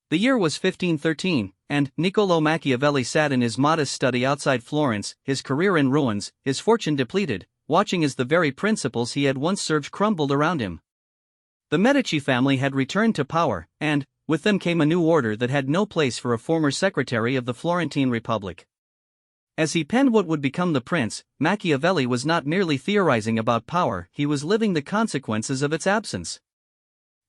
The year was 1513, and Niccolò Machiavelli sat in his modest study outside Florence, his career in ruins, his fortune depleted, watching as the very principles he had once served crumbled around him. The Medici family had returned to power, and, with them came a new order that had no place for a former secretary of the Florentine Republic. As he penned what would become The Prince, Machiavelli was not merely theorizing about power, he was living the consequences of its absence.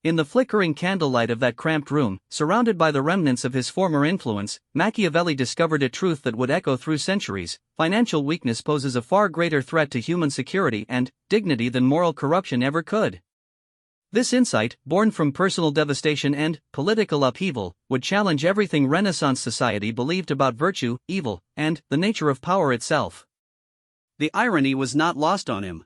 In the flickering candlelight of that cramped room, surrounded by the remnants of his former influence, Machiavelli discovered a truth that would echo through centuries: financial weakness poses a far greater threat to human security and dignity than moral corruption ever could. This insight, born from personal devastation and political upheaval, would challenge everything Renaissance society believed about virtue, evil, and the nature of power itself. The irony was not lost on him.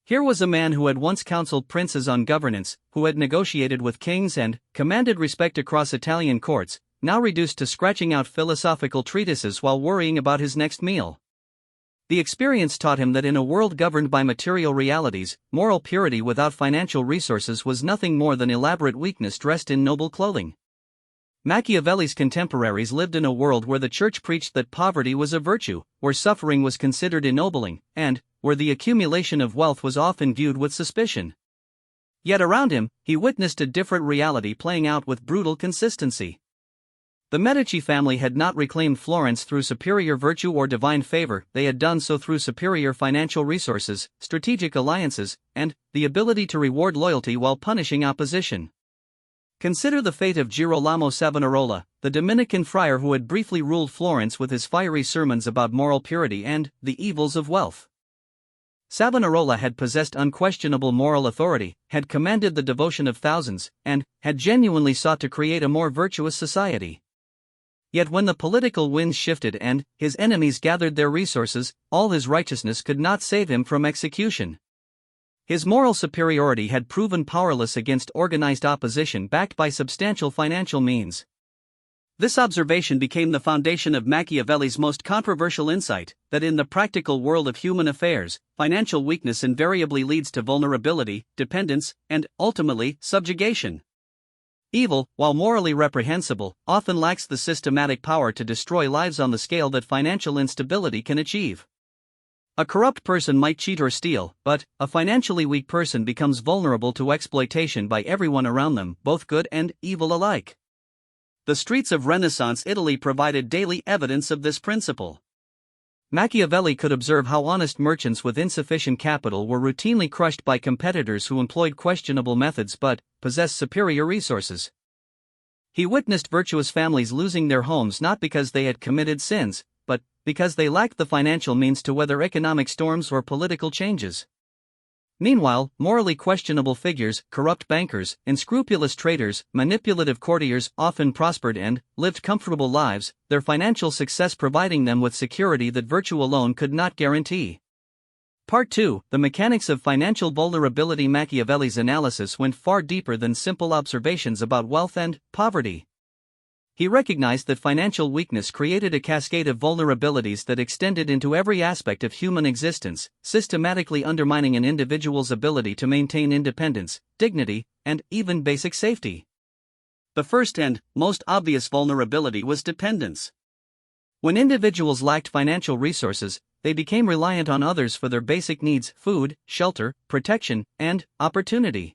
Here was a man who had once counseled princes on governance, who had negotiated with kings and commanded respect across Italian courts, now reduced to scratching out philosophical treatises while worrying about his next meal. The experience taught him that in a world governed by material realities, moral purity without financial resources was nothing more than elaborate weakness dressed in noble clothing. Machiavelli's contemporaries lived in a world where the church preached that poverty was a virtue, where suffering was considered ennobling, and where the accumulation of wealth was often viewed with suspicion. Yet around him, he witnessed a different reality playing out with brutal consistency. The Medici family had not reclaimed Florence through superior virtue or divine favor, they had done so through superior financial resources, strategic alliances, and the ability to reward loyalty while punishing opposition. Consider the fate of Girolamo Savonarola, the Dominican friar who had briefly ruled Florence with his fiery sermons about moral purity and the evils of wealth. Savonarola had possessed unquestionable moral authority, had commanded the devotion of thousands, and had genuinely sought to create a more virtuous society. Yet when the political winds shifted and his enemies gathered their resources, all his righteousness could not save him from execution. His moral superiority had proven powerless against organized opposition backed by substantial financial means. This observation became the foundation of Machiavelli's most controversial insight, that in the practical world of human affairs, financial weakness invariably leads to vulnerability, dependence, and, ultimately, subjugation. Evil, while morally reprehensible, often lacks the systematic power to destroy lives on the scale that financial instability can achieve. A corrupt person might cheat or steal, but a financially weak person becomes vulnerable to exploitation by everyone around them, both good and evil alike. The streets of Renaissance Italy provided daily evidence of this principle. Machiavelli could observe how honest merchants with insufficient capital were routinely crushed by competitors who employed questionable methods but possessed superior resources. He witnessed virtuous families losing their homes not because they had committed sins, but because they lacked the financial means to weather economic storms or political changes. Meanwhile, morally questionable figures, corrupt bankers, unscrupulous traders, manipulative courtiers often prospered and lived comfortable lives, their financial success providing them with security that virtue alone could not guarantee. Part 2: The Mechanics of Financial Vulnerability. Machiavelli's analysis went far deeper than simple observations about wealth and poverty. He recognized that financial weakness created a cascade of vulnerabilities that extended into every aspect of human existence, systematically undermining an individual's ability to maintain independence, dignity, and even basic safety. The first and most obvious vulnerability was dependence. When individuals lacked financial resources, they became reliant on others for their basic needs: food, shelter, protection, and opportunity.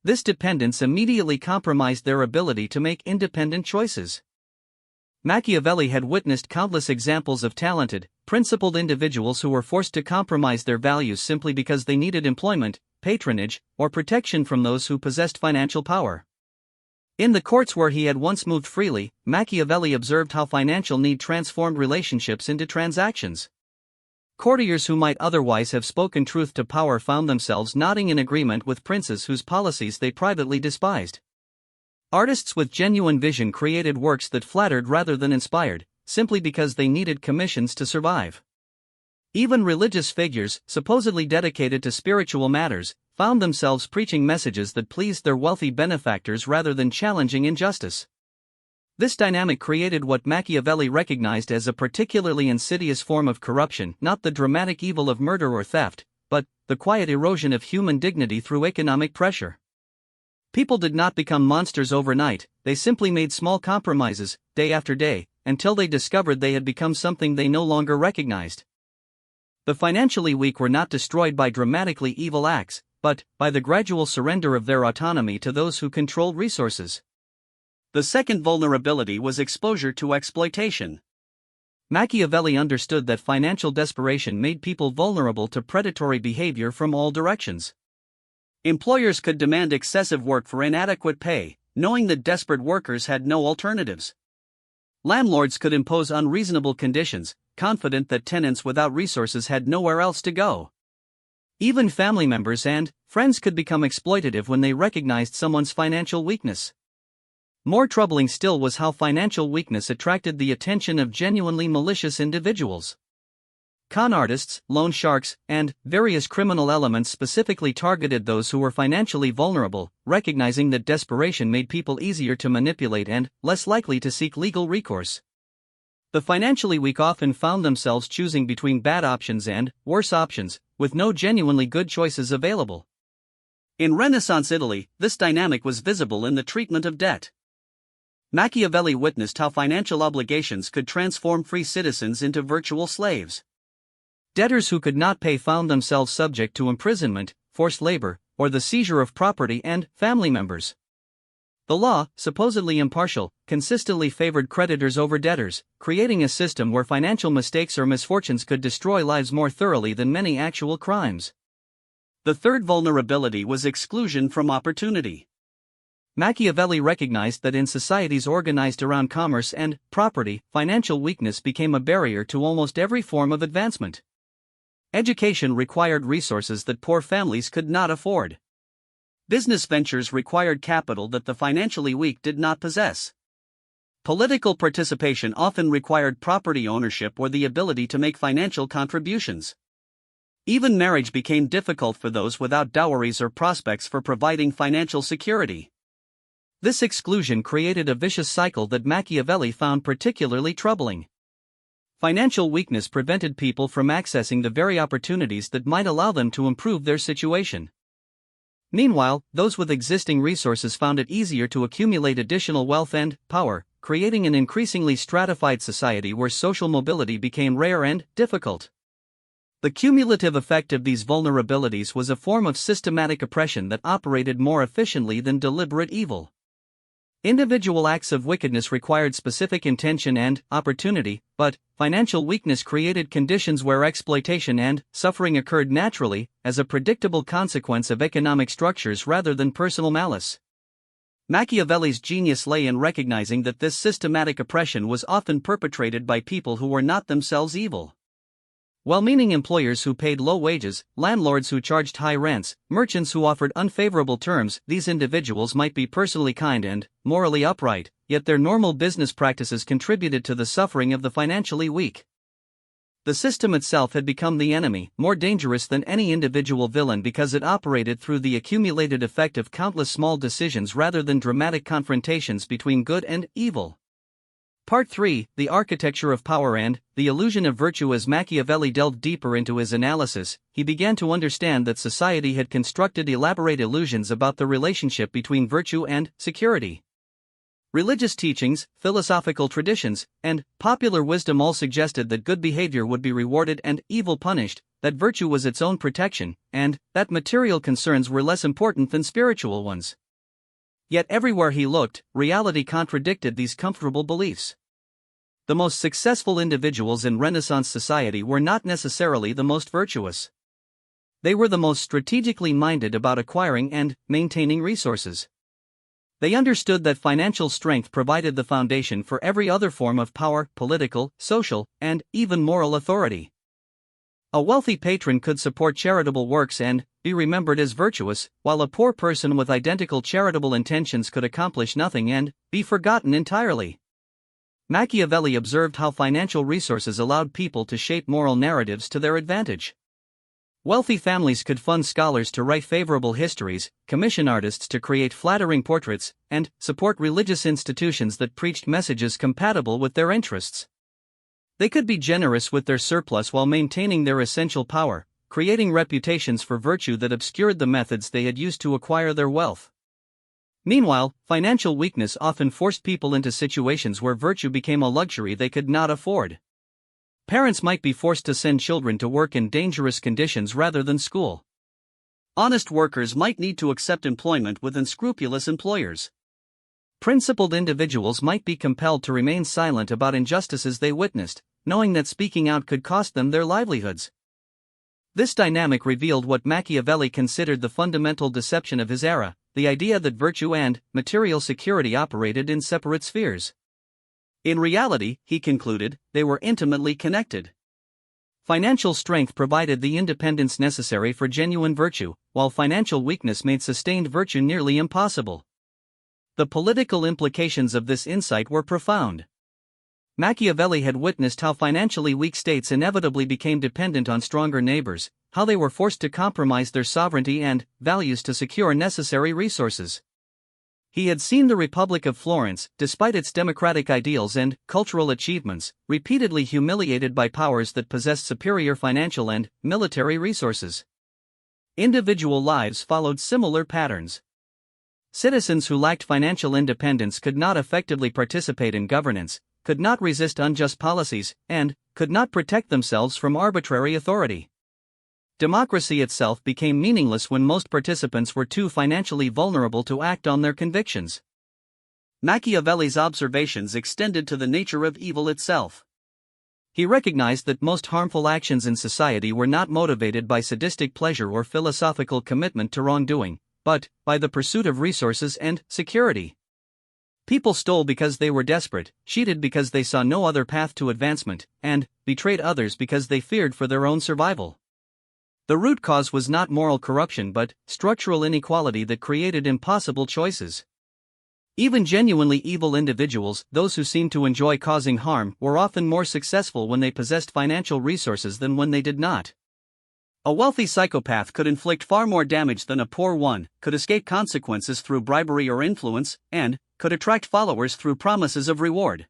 This dependence immediately compromised their ability to make independent choices. Machiavelli had witnessed countless examples of talented, principled individuals who were forced to compromise their values simply because they needed employment, patronage, or protection from those who possessed financial power. In the courts where he had once moved freely, Machiavelli observed how financial need transformed relationships into transactions. Courtiers who might otherwise have spoken truth to power found themselves nodding in agreement with princes whose policies they privately despised. Artists with genuine vision created works that flattered rather than inspired, simply because they needed commissions to survive. Even religious figures, supposedly dedicated to spiritual matters, found themselves preaching messages that pleased their wealthy benefactors rather than challenging injustice. This dynamic created what Machiavelli recognized as a particularly insidious form of corruption, not the dramatic evil of murder or theft, but the quiet erosion of human dignity through economic pressure. People did not become monsters overnight, they simply made small compromises, day after day, until they discovered they had become something they no longer recognized. The financially weak were not destroyed by dramatically evil acts, but by the gradual surrender of their autonomy to those who controlled resources. The second vulnerability was exposure to exploitation. Machiavelli understood that financial desperation made people vulnerable to predatory behavior from all directions. Employers could demand excessive work for inadequate pay, knowing that desperate workers had no alternatives. Landlords could impose unreasonable conditions, confident that tenants without resources had nowhere else to go. Even family members and friends could become exploitative when they recognized someone's financial weakness. More troubling still was how financial weakness attracted the attention of genuinely malicious individuals. Con artists, loan sharks, and various criminal elements specifically targeted those who were financially vulnerable, recognizing that desperation made people easier to manipulate and less likely to seek legal recourse. The financially weak often found themselves choosing between bad options and worse options, with no genuinely good choices available. In Renaissance Italy, this dynamic was visible in the treatment of debt. Machiavelli witnessed how financial obligations could transform free citizens into virtual slaves. Debtors who could not pay found themselves subject to imprisonment, forced labor, or the seizure of property and family members. The law, supposedly impartial, consistently favored creditors over debtors, creating a system where financial mistakes or misfortunes could destroy lives more thoroughly than many actual crimes. The third vulnerability was exclusion from opportunity. Machiavelli recognized that in societies organized around commerce and property, financial weakness became a barrier to almost every form of advancement. Education required resources that poor families could not afford. Business ventures required capital that the financially weak did not possess. Political participation often required property ownership or the ability to make financial contributions. Even marriage became difficult for those without dowries or prospects for providing financial security. This exclusion created a vicious cycle that Machiavelli found particularly troubling. Financial weakness prevented people from accessing the very opportunities that might allow them to improve their situation. Meanwhile, those with existing resources found it easier to accumulate additional wealth and power, creating an increasingly stratified society where social mobility became rare and difficult. The cumulative effect of these vulnerabilities was a form of systematic oppression that operated more efficiently than deliberate evil. Individual acts of wickedness required specific intention and opportunity, but financial weakness created conditions where exploitation and suffering occurred naturally, as a predictable consequence of economic structures rather than personal malice. Machiavelli's genius lay in recognizing that this systematic oppression was often perpetrated by people who were not themselves evil. Well-meaning employers who paid low wages, landlords who charged high rents, merchants who offered unfavorable terms, these individuals might be personally kind and morally upright, yet their normal business practices contributed to the suffering of the financially weak. The system itself had become the enemy, more dangerous than any individual villain because it operated through the accumulated effect of countless small decisions rather than dramatic confrontations between good and evil. Part 3, The Architecture of Power and the Illusion of Virtue. As Machiavelli delved deeper into his analysis, he began to understand that society had constructed elaborate illusions about the relationship between virtue and security. Religious teachings, philosophical traditions, and popular wisdom all suggested that good behavior would be rewarded and evil punished, that virtue was its own protection, and that material concerns were less important than spiritual ones. Yet everywhere he looked, reality contradicted these comfortable beliefs. The most successful individuals in Renaissance society were not necessarily the most virtuous. They were the most strategically minded about acquiring and maintaining resources. They understood that financial strength provided the foundation for every other form of power, political, social, and even moral authority. A wealthy patron could support charitable works and be remembered as virtuous, while a poor person with identical charitable intentions could accomplish nothing and be forgotten entirely. Machiavelli observed how financial resources allowed people to shape moral narratives to their advantage. Wealthy families could fund scholars to write favorable histories, commission artists to create flattering portraits, and support religious institutions that preached messages compatible with their interests. They could be generous with their surplus while maintaining their essential power, creating reputations for virtue that obscured the methods they had used to acquire their wealth. Meanwhile, financial weakness often forced people into situations where virtue became a luxury they could not afford. Parents might be forced to send children to work in dangerous conditions rather than school. Honest workers might need to accept employment with unscrupulous employers. Principled individuals might be compelled to remain silent about injustices they witnessed, knowing that speaking out could cost them their livelihoods. This dynamic revealed what Machiavelli considered the fundamental deception of his era, the idea that virtue and material security operated in separate spheres. In reality, he concluded, they were intimately connected. Financial strength provided the independence necessary for genuine virtue, while financial weakness made sustained virtue nearly impossible. The political implications of this insight were profound. Machiavelli had witnessed how financially weak states inevitably became dependent on stronger neighbors, how they were forced to compromise their sovereignty and values to secure necessary resources. He had seen the Republic of Florence, despite its democratic ideals and cultural achievements, repeatedly humiliated by powers that possessed superior financial and military resources. Individual lives followed similar patterns. Citizens who lacked financial independence could not effectively participate in governance, could not resist unjust policies, and could not protect themselves from arbitrary authority. Democracy itself became meaningless when most participants were too financially vulnerable to act on their convictions. Machiavelli's observations extended to the nature of evil itself. He recognized that most harmful actions in society were not motivated by sadistic pleasure or philosophical commitment to wrongdoing, but by the pursuit of resources and security. People stole because they were desperate, cheated because they saw no other path to advancement, and betrayed others because they feared for their own survival. The root cause was not moral corruption but structural inequality that created impossible choices. Even genuinely evil individuals, those who seemed to enjoy causing harm, were often more successful when they possessed financial resources than when they did not. A wealthy psychopath could inflict far more damage than a poor one, could escape consequences through bribery or influence, and could attract followers through promises of reward.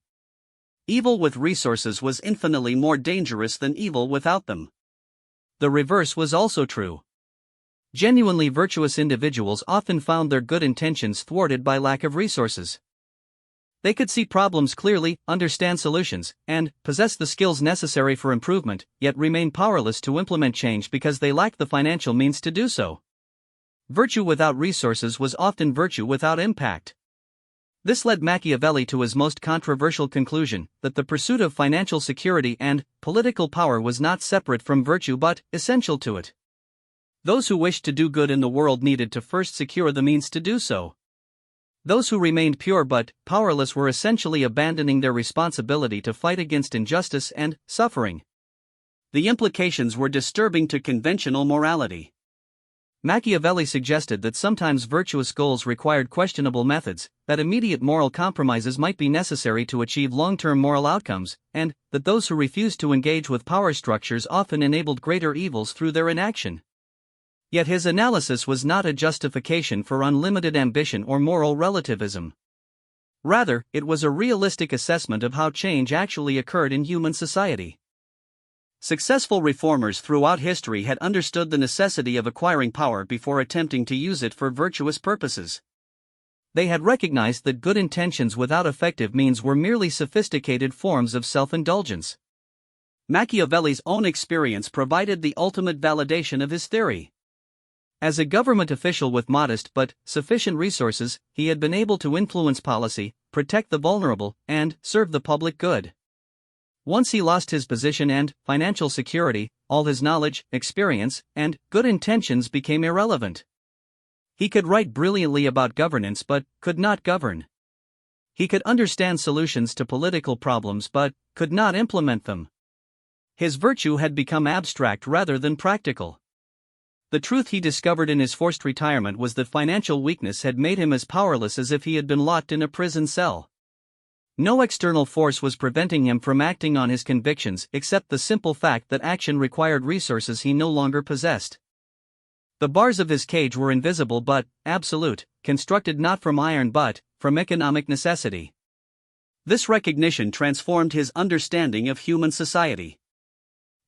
Evil with resources was infinitely more dangerous than evil without them. The reverse was also true. Genuinely virtuous individuals often found their good intentions thwarted by lack of resources. They could see problems clearly, understand solutions, and possess the skills necessary for improvement, yet remain powerless to implement change because they lacked the financial means to do so. Virtue without resources was often virtue without impact. This led Machiavelli to his most controversial conclusion, that the pursuit of financial security and political power was not separate from virtue but essential to it. Those who wished to do good in the world needed to first secure the means to do so. Those who remained pure but powerless were essentially abandoning their responsibility to fight against injustice and suffering. The implications were disturbing to conventional morality. Machiavelli suggested that sometimes virtuous goals required questionable methods, that immediate moral compromises might be necessary to achieve long-term moral outcomes, and that those who refused to engage with power structures often enabled greater evils through their inaction. Yet his analysis was not a justification for unlimited ambition or moral relativism. Rather, it was a realistic assessment of how change actually occurred in human society. Successful reformers throughout history had understood the necessity of acquiring power before attempting to use it for virtuous purposes. They had recognized that good intentions without effective means were merely sophisticated forms of self-indulgence. Machiavelli's own experience provided the ultimate validation of his theory. As a government official with modest but sufficient resources, he had been able to influence policy, protect the vulnerable, and serve the public good. Once he lost his position and financial security, all his knowledge, experience, and good intentions became irrelevant. He could write brilliantly about governance but could not govern. He could understand solutions to political problems but could not implement them. His virtue had become abstract rather than practical. The truth he discovered in his forced retirement was that financial weakness had made him as powerless as if he had been locked in a prison cell. No external force was preventing him from acting on his convictions except the simple fact that action required resources he no longer possessed. The bars of his cage were invisible but absolute, constructed not from iron but from economic necessity. This recognition transformed his understanding of human society.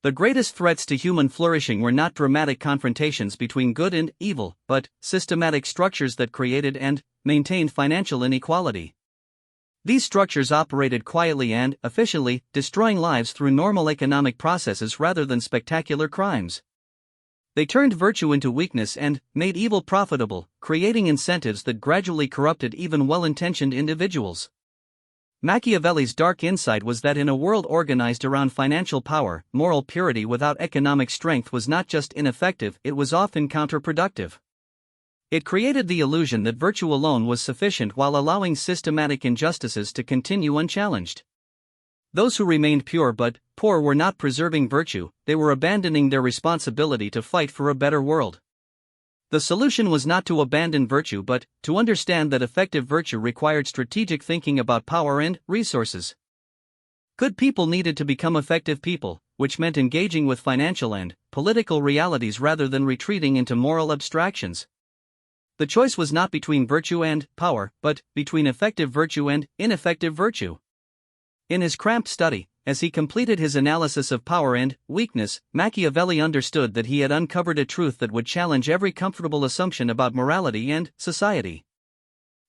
The greatest threats to human flourishing were not dramatic confrontations between good and evil, but systematic structures that created and maintained financial inequality. These structures operated quietly and efficiently, destroying lives through normal economic processes rather than spectacular crimes. They turned virtue into weakness and made evil profitable, creating incentives that gradually corrupted even well-intentioned individuals. Machiavelli's dark insight was that in a world organized around financial power, moral purity without economic strength was not just ineffective, it was often counterproductive. It created the illusion that virtue alone was sufficient while allowing systematic injustices to continue unchallenged. Those who remained pure but poor were not preserving virtue, they were abandoning their responsibility to fight for a better world. The solution was not to abandon virtue but to understand that effective virtue required strategic thinking about power and resources. Good people needed to become effective people, which meant engaging with financial and political realities rather than retreating into moral abstractions. The choice was not between virtue and power, but between effective virtue and ineffective virtue. In his cramped study, as he completed his analysis of power and weakness, Machiavelli understood that he had uncovered a truth that would challenge every comfortable assumption about morality and society.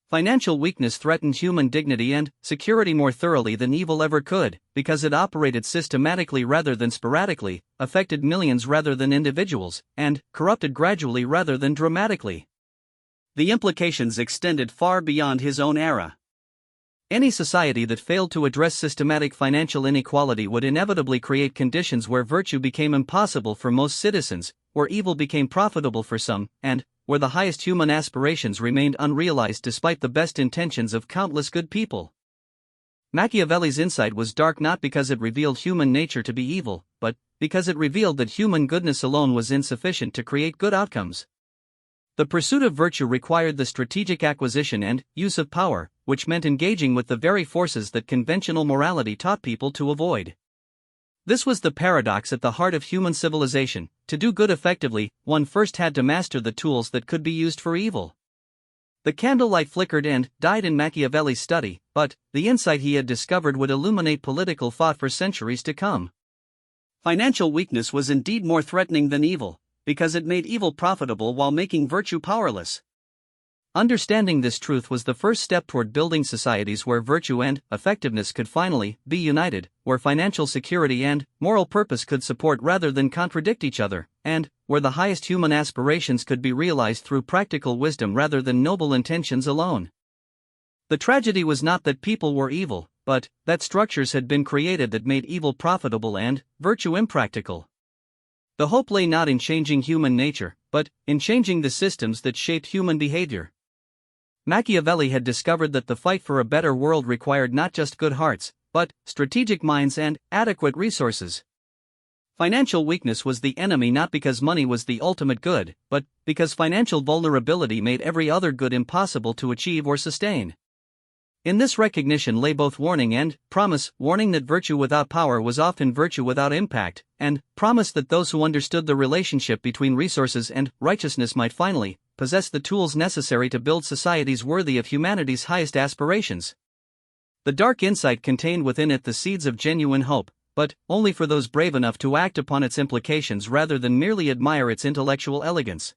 Financial weakness threatened human dignity and security more thoroughly than evil ever could, because it operated systematically rather than sporadically, affected millions rather than individuals, and corrupted gradually rather than dramatically. The implications extended far beyond his own era. Any society that failed to address systematic financial inequality would inevitably create conditions where virtue became impossible for most citizens, where evil became profitable for some, and where the highest human aspirations remained unrealized despite the best intentions of countless good people. Machiavelli's insight was dark not because it revealed human nature to be evil, but because it revealed that human goodness alone was insufficient to create good outcomes. The pursuit of virtue required the strategic acquisition and use of power, which meant engaging with the very forces that conventional morality taught people to avoid. This was the paradox at the heart of human civilization. To do good effectively, one first had to master the tools that could be used for evil. The candlelight flickered and died in Machiavelli's study, but the insight he had discovered would illuminate political thought for centuries to come. Financial weakness was indeed more threatening than evil, because it made evil profitable while making virtue powerless. Understanding this truth was the first step toward building societies where virtue and effectiveness could finally be united, where financial security and moral purpose could support rather than contradict each other, and where the highest human aspirations could be realized through practical wisdom rather than noble intentions alone. The tragedy was not that people were evil, but that structures had been created that made evil profitable and virtue impractical. The hope lay not in changing human nature, but in changing the systems that shaped human behavior. Machiavelli had discovered that the fight for a better world required not just good hearts, but strategic minds and adequate resources. Financial weakness was the enemy not because money was the ultimate good, but because financial vulnerability made every other good impossible to achieve or sustain. In this recognition lay both warning and promise, warning that virtue without power was often virtue without impact, and promise that those who understood the relationship between resources and righteousness might finally possess the tools necessary to build societies worthy of humanity's highest aspirations. The dark insight contained within it the seeds of genuine hope, but only for those brave enough to act upon its implications rather than merely admire its intellectual elegance.